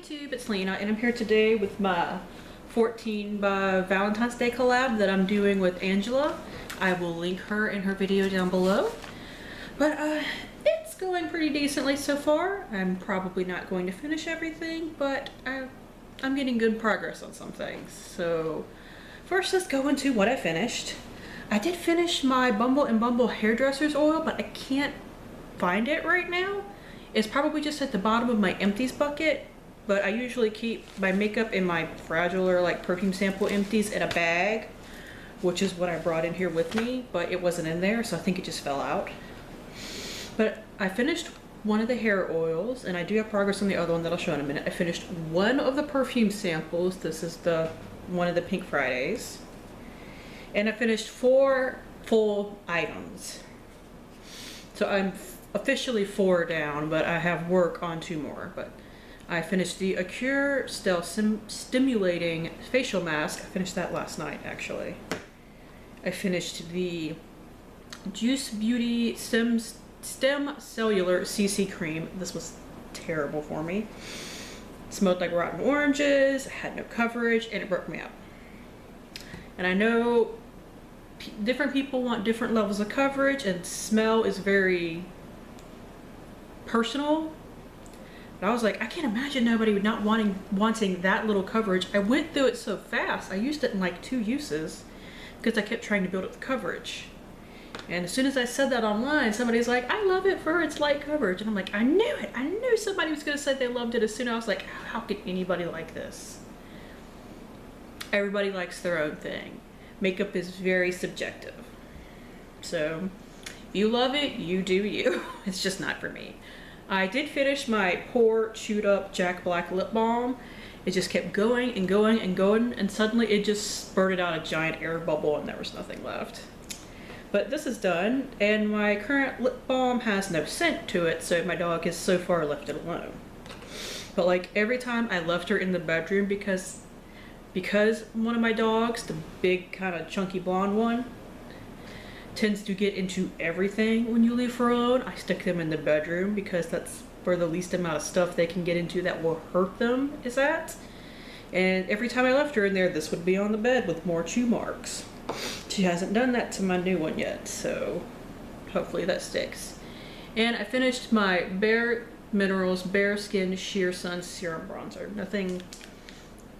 YouTube, it's Lena, and I'm here today with my 14 by Valentine's Day collab that I'm doing with Angela. I will link her in her video down below. But it's going pretty decently so far. I'm probably not going to finish everything, but I'm getting good progress on some things. So first, let's go into what I finished. I did finish my Bumble & Bumble hairdresser's oil, but I can't find it right now. It's probably just at the bottom of my empties bucket, but I usually keep my makeup in my Fragile or like perfume sample empties in a bag, which is what I brought in here with me, but it wasn't in there, so I think it just fell out. But I finished one of the hair oils, and I do have progress on the other one that I'll show in a minute. I finished one of the perfume samples. This is one of the Pink Fridays. And I finished 4 full items. So I'm officially 4 down, but I have work on 2 more. But I finished the Acure Stimulating Facial Mask. I finished that last night, actually. I finished the Juice Beauty Stem Cellular CC Cream. This was terrible for me. It smelled like rotten oranges, had no coverage, and it broke me up. And I know different people want different levels of coverage, and smell is very personal. But I was like, I can't imagine nobody not wanting that little coverage. I went through it so fast. I used it in like 2 uses because I kept trying to build up the coverage. And as soon as I said that online, somebody's like, I love it for its light coverage. And I'm like, I knew it. I knew somebody was going to say they loved it as soon as I was like, how could anybody like this? Everybody likes their own thing. Makeup is very subjective. So if you love it, you do you. It's just not for me. I did finish my Pore Chewed Up Jack Black Lip Balm. It just kept going and going and going, and suddenly it just spurted out a giant air bubble and there was nothing left. But this is done, and my current lip balm has no scent to it, so my dog has so far left it alone. But like every time I left her in the bedroom, because one of my dogs, the big kind of chunky blonde one, tends to get into everything when you leave her alone, I stick them in the bedroom because that's where the least amount of stuff they can get into that will hurt them is at. And every time I left her in there, this would be on the bed with more chew marks. She hasn't done that to my new one yet, so hopefully that sticks. And I finished my Bare Minerals Bare Skin Sheer Sun Serum Bronzer. Nothing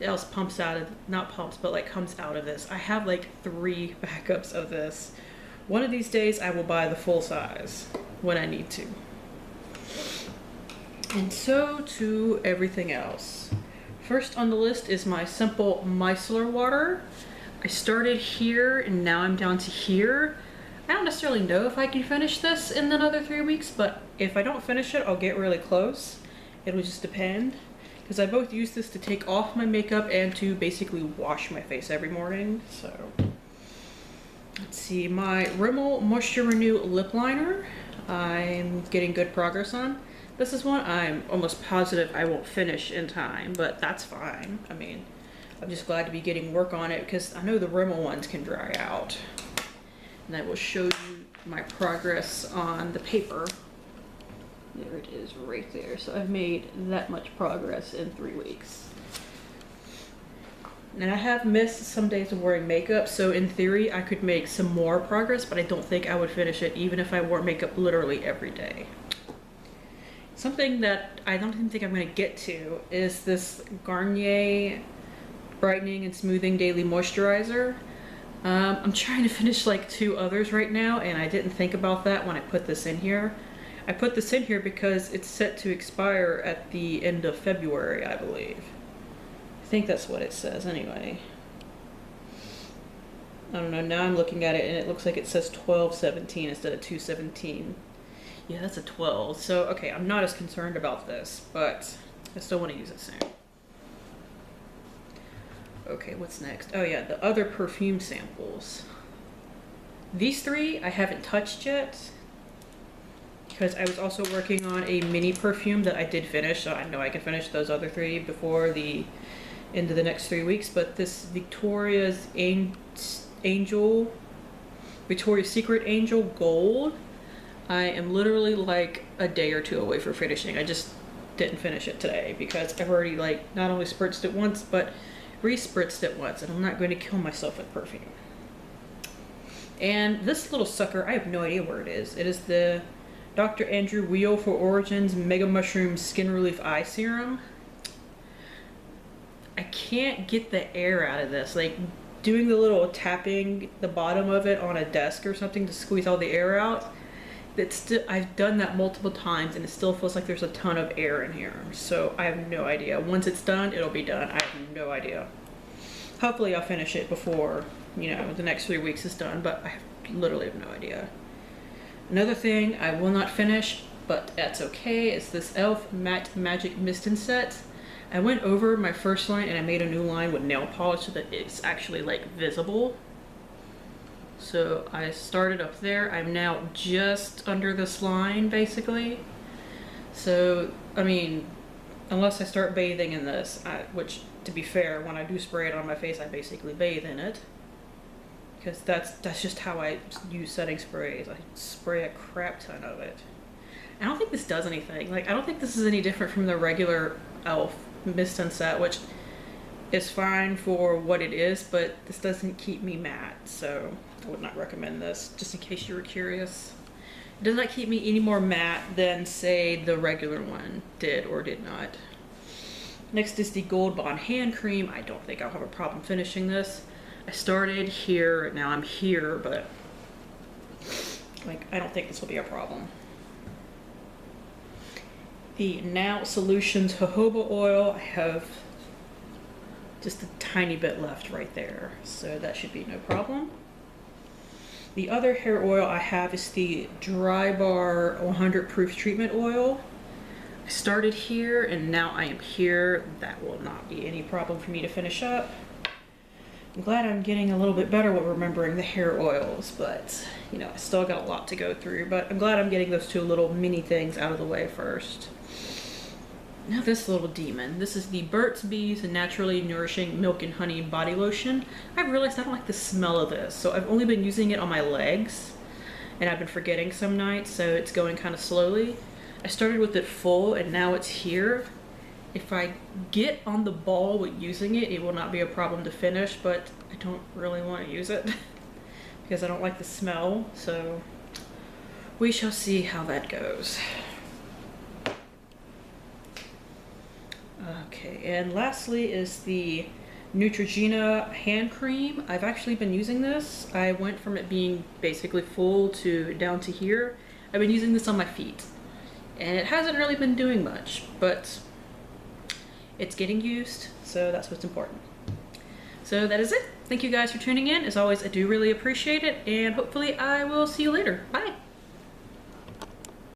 else pumps out of, not pumps, but like comes out of this. I have like 3 backups of this. One of these days I will buy the full size when I need to. And so to everything else. First on the list is my Simple Micellar Water. I started here and now I'm down to here. I don't necessarily know if I can finish this in another 3 weeks, but if I don't finish it, I'll get really close. It'll just depend. Because I both use this to take off my makeup and to basically wash my face every morning. So let's see, my Rimmel Moisture Renew Lip Liner. I'm getting good progress on. This is one I'm almost positive I won't finish in time, but that's fine. I mean, I'm just glad to be getting work on it because I know the Rimmel ones can dry out. And I will show you my progress on the paper. There it is right there. So I've made that much progress in 3 weeks. And I have missed some days of wearing makeup, so in theory I could make some more progress, but I don't think I would finish it even if I wore makeup literally every day. Something that I don't even think I'm going to get to is this Garnier Brightening and Smoothing Daily Moisturizer. I'm trying to finish like 2 others right now, and I didn't think about that when I put this in here. I put this in here because it's set to expire at the end of February, I believe. I think that's what it says anyway. I don't know, now I'm looking at it and it looks like it says 12/17 instead of 2/17. Yeah, that's a 12. So, okay, I'm not as concerned about this, but I still want to use it soon. Okay, what's next? Oh yeah, the other perfume samples. These 3 I haven't touched yet because I was also working on a mini perfume that I did finish, so I know I can finish those other 3 before the end of the next 3 weeks. But this Victoria's Secret Angel Gold, I am literally like a day or 2 away from finishing. I just didn't finish it today because I've already like not only spritzed it once, but re-spritzed it once, and I'm not going to kill myself with perfume. And this little sucker, I have no idea where it is. It is the Dr. Andrew Wheel for Origins Mega Mushroom Skin Relief Eye Serum. I can't get the air out of this. Like doing the little tapping the bottom of it on a desk or something to squeeze all the air out. I've done that multiple times and it still feels like there's a ton of air in here. So I have no idea. Once it's done, it'll be done. I have no idea. Hopefully I'll finish it before, you know, the next 3 weeks is done, but I literally have no idea. Another thing I will not finish, but that's okay, is this e.l.f. Matte Magic Mist and Set. I went over my first line and I made a new line with nail polish so that it's actually like visible. So I started up there. I'm now just under this line basically. So, I mean, unless I start bathing in this, which to be fair, when I do spray it on my face, I basically bathe in it. Because that's just how I use setting sprays. I spray a crap ton of it. I don't think this does anything. Like, I don't think this is any different from the regular e.l.f. Mist and Set, which is fine for what it is, but this doesn't keep me matte, so I would not recommend this, just in case you were curious. It does not keep me any more matte than, say, the regular one did or did not. Next is the Gold Bond Hand Cream. I don't think I'll have a problem finishing this. I started here, now I'm here, but like, I don't think this will be a problem. The Now Solutions jojoba oil, I have just a tiny bit left right there, so that should be no problem. The other hair oil I have is the Dry Bar 100 Proof Treatment Oil. I started here and now I am here. That will not be any problem for me to finish up. I'm glad I'm getting a little bit better with remembering the hair oils, but you know, I still got a lot to go through, but I'm glad I'm getting those two little mini things out of the way first. Now this little demon. This is the Burt's Bees Naturally Nourishing Milk and Honey Body Lotion. I've realized I don't like the smell of this, so I've only been using it on my legs, and I've been forgetting some nights, so it's going kind of slowly. I started with it full, and now it's here. If I get on the ball with using it, it will not be a problem to finish, but I don't really want to use it because I don't like the smell, so we shall see how that goes. Okay, and lastly is the Neutrogena hand cream. I've actually been using this. I went from it being basically full to down to here. I've been using this on my feet, and it hasn't really been doing much, but it's getting used, so that's what's important. So that is it. Thank you guys for tuning in. As always, I do really appreciate it, and hopefully I will see you later. Bye!